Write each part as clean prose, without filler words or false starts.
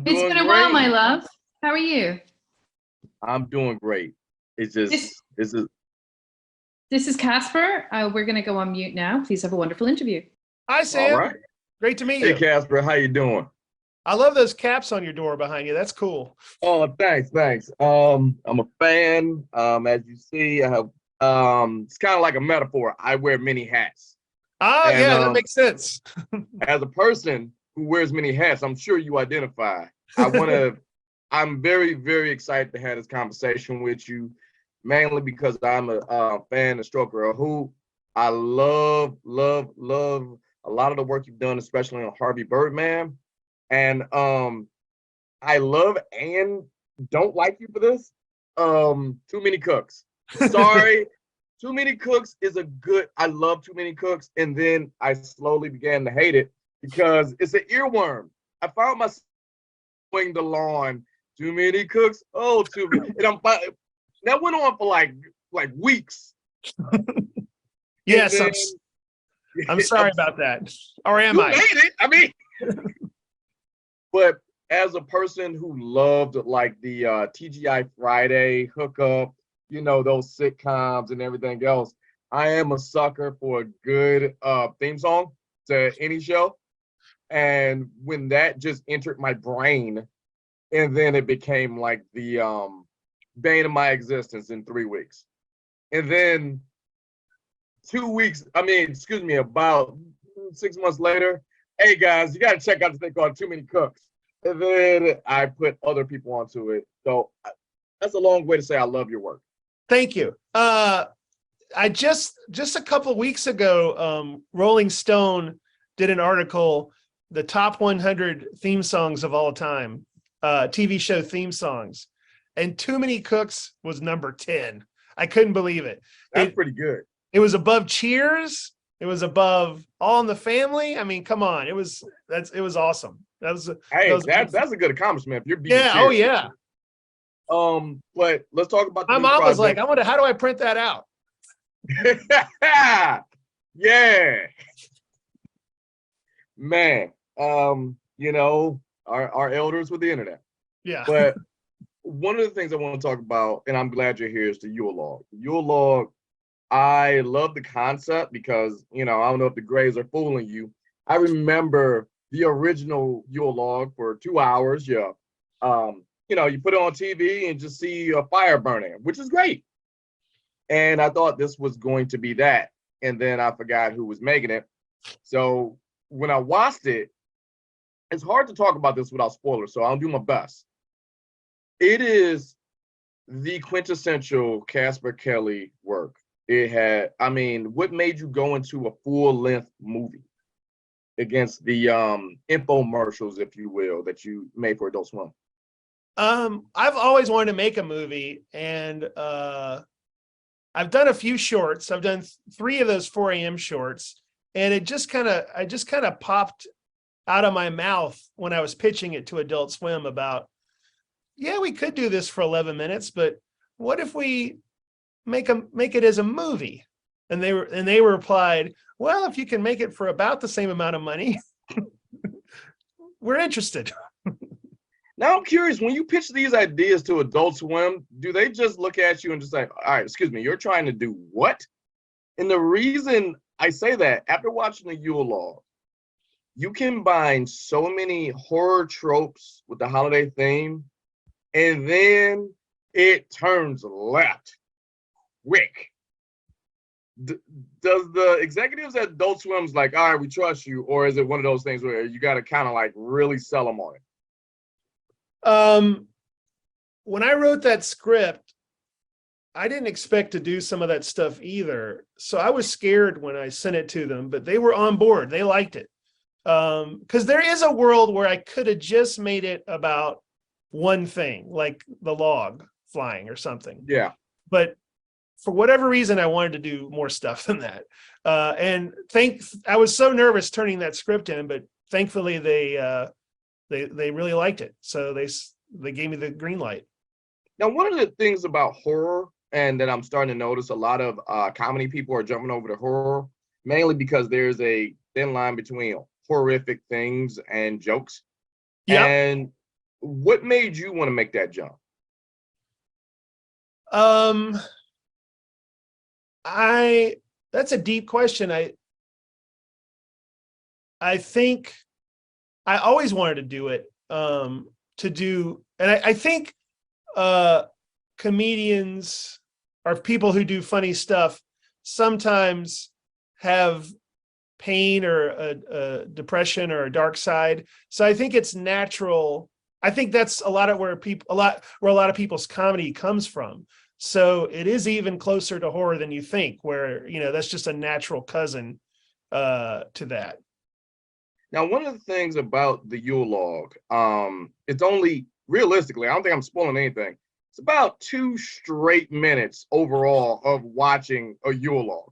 It's doing been a while, my great. love. How are you? I'm doing great. It's just, This this is, this is Casper. We're going to go on mute now. Please have a wonderful interview. Hi, all Sam. right. Great to meet Hey, you. Casper, how you doing? I love those caps on your door behind you. That's cool. Oh, thanks. I'm a fan. As you see, I have, it's kind of like a metaphor. I wear many hats. Ah, And yeah, that makes sense. as a person who wears many hats, I'm sure you identify. I'm very, very excited to have this conversation with you, mainly because I'm a fan and stroker of hoop. I love a lot of the work you've done, especially on Harvey Birdman. And I love and don't like you for this. Too Many Cooks. Sorry. Too Many Cooks is a good, I love Too Many Cooks. And then I slowly began to hate it because it's an earworm. I found myself mowing the lawn. Too many cooks. Oh, too many. And that went on for like weeks. Yes, then, I'm sorry about that. Or am you I? made it. I mean, but as a person who loved like the TGI Friday hookup, those sitcoms and everything else, I am a sucker for a good theme song to any show. And when that just entered my brain, and then it became like the bane of my existence in 3 weeks. And then 2 weeks, about 6 months later, hey guys, you got to check out this thing called Too Many Cooks. And then I put other people onto it. So that's a long way to say I love your work. Thank you. I just a couple of weeks ago, Rolling Stone did an article, the top 100 theme songs of all time, TV show theme songs, and Too Many Cooks was number 10. I couldn't believe it. That's pretty good. It was above Cheers. It was above All in the Family. I mean, come on. It was awesome. That's a good accomplishment. If you're beating yeah. Cheers. Oh yeah. But let's talk about my mom was like, I wonder, how do I print that out? Yeah. Man, our elders with the internet. Yeah. But one of the things I want to talk about, and I'm glad you're here, is the Yule Log. Yule Log, I love the concept because, I don't know if the grades are fooling you. I remember the original Yule Log for 2 hours. Yeah. You put it on TV and just see a fire burning, which is great. And I thought this was going to be that. And then I forgot who was making it. So when I watched it, it's hard to talk about this without spoilers, so I'll do my best. It is the quintessential Casper Kelly work. What made you go into a full-length movie against the infomercials, if you will, that you made for Adult Swim? I've always wanted to make a movie, and I've done a few shorts. I've done 3 of those 4 a.m. shorts, and I just kind of popped out of my mouth when I was pitching it to Adult Swim about, yeah, we could do this for 11 minutes, but what if we make it as a movie? And they replied, well, if you can make it for about the same amount of money, we're interested. Now I'm curious, when you pitch these ideas to Adult Swim, do they just look at you and just say, all right, excuse me, you're trying to do what? And the reason I say that, after watching the Yule Log, you combine so many horror tropes with the holiday theme, and then it turns left quick. Does the executives at Adult Swim's like, all right, we trust you, or is it one of those things where you got to kind of like really sell them on it? When I wrote that script, I didn't expect to do some of that stuff either. So I was scared when I sent it to them, but they were on board. They liked it. Because there is a world where I could have just made it about one thing, like the log flying or something. Yeah. But for whatever reason, I wanted to do more stuff than that. I was so nervous turning that script in, but thankfully they really liked it. So they gave me the green light. Now, one of the things about horror, and that I'm starting to notice a lot of comedy people are jumping over to horror, mainly because there's a thin line between horrific things and jokes. Yeah. And What made you want to make that jump? That's a deep question. I think I always wanted to do it. I think comedians or people who do funny stuff sometimes have pain or a depression or a dark side. So I think it's natural. I think that's a lot where a lot of people's comedy comes from. So it is even closer to horror than you think, where, that's just a natural cousin to that. Now, one of the things about the Yule Log, it's only realistically, I don't think I'm spoiling anything. It's about 2 straight minutes overall of watching a Yule Log.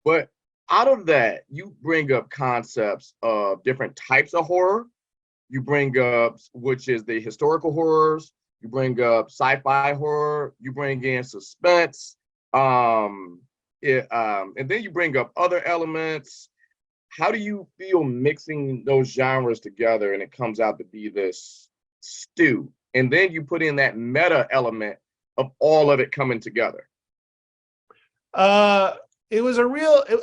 But out of that, you bring up concepts of different types of horror. You bring up, which is the historical horrors. You bring up sci-fi horror. You bring in suspense. And then you bring up other elements. How do you feel mixing those genres together and it comes out to be this stew? And then you put in that meta element of all of it coming together. It was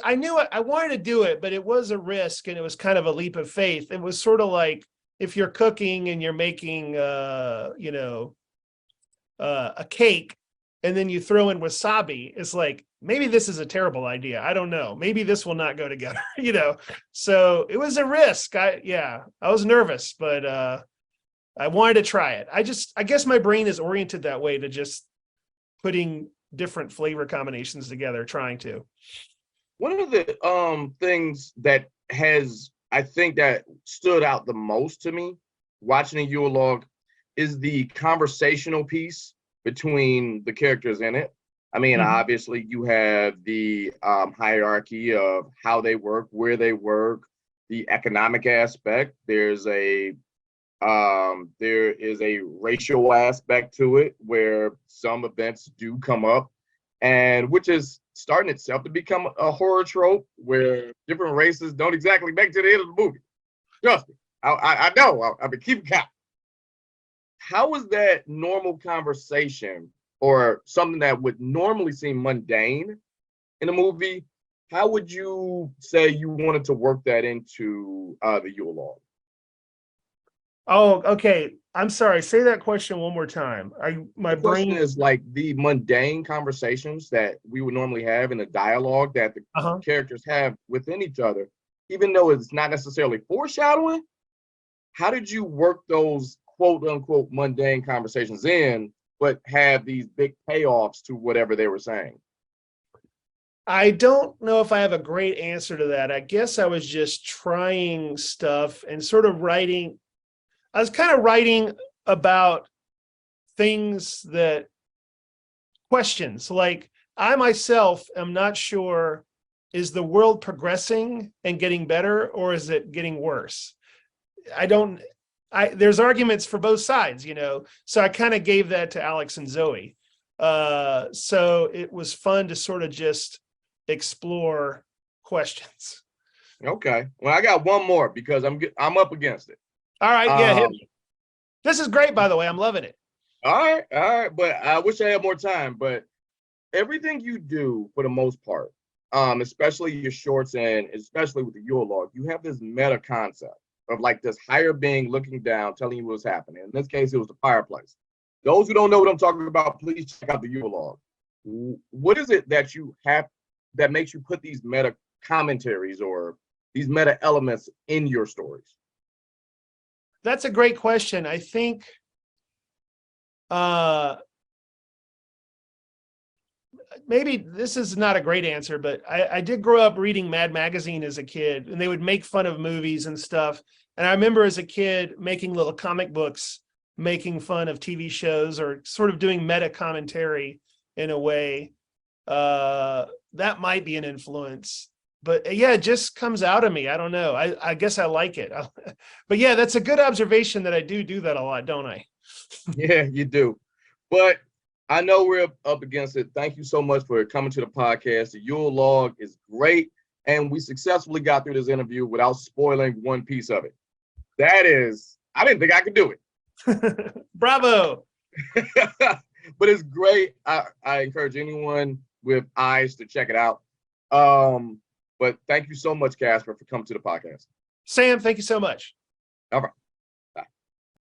I knew I wanted to do it, but it was a risk and it was kind of a leap of faith. It was sort of like if you're cooking and you're making, a cake and then you throw in wasabi, it's like, maybe this is a terrible idea. I don't know. Maybe this will not go together, So it was a risk. I was nervous, but I wanted to try it. I guess my brain is oriented that way, to just putting different flavor combinations together, trying to. One of the things that I think that stood out the most to me watching a Yule Log is the conversational piece between the characters in it. I mean, obviously you have the hierarchy of how they work, where they work, the economic aspect. There is a racial aspect to it where some events do come up, and which is starting itself to become a horror trope where different races don't exactly make it to the end of the movie. Trust me, I know. I've been keeping count. How is that normal conversation or something that would normally seem mundane in a movie? How would you say you wanted to work that into the Yule Log? Oh, okay. I'm sorry. Say that question one more time. The question is like the mundane conversations that we would normally have in a dialogue that the characters have within each other, even though it's not necessarily foreshadowing. How did you work those quote unquote mundane conversations in, but have these big payoffs to whatever they were saying? I don't know if I have a great answer to that. I guess I was just trying stuff and sort of writing. I was kind of writing about questions like, I myself am not sure, is the world progressing and getting better, or is it getting worse? There's arguments for both sides, so I kind of gave that to Alex and Zoe. So it was fun to sort of just explore questions. Okay. Well, I got one more because I'm up against it. All right, yeah, hit me. This is great, by the way. I'm loving it. All right. But I wish I had more time. But everything you do, for the most part, especially your shorts and especially with the Yule Log, you have this meta concept of like this higher being looking down, telling you what's happening. In this case, it was the fireplace. Those who don't know what I'm talking about, please check out the Yule Log. What is it that you have that makes you put these meta commentaries or these meta elements in your stories? That's a great question. I think maybe this is not a great answer, but I did grow up reading Mad Magazine as a kid, and they would make fun of movies and stuff. And I remember as a kid making little comic books, making fun of TV shows or sort of doing meta commentary in a way. That might be an influence. But yeah, it just comes out of me. I don't know. I guess I like it. But yeah, that's a good observation that I do that a lot, don't I? Yeah, you do. But I know we're up against it. Thank you so much for coming to the podcast. The Yule Log is great. And we successfully got through this interview without spoiling one piece of it. That is, I didn't think I could do it. Bravo. But it's great. I encourage anyone with eyes to check it out. But thank you so much, Casper, for coming to the podcast. Sam, thank you so much. All right.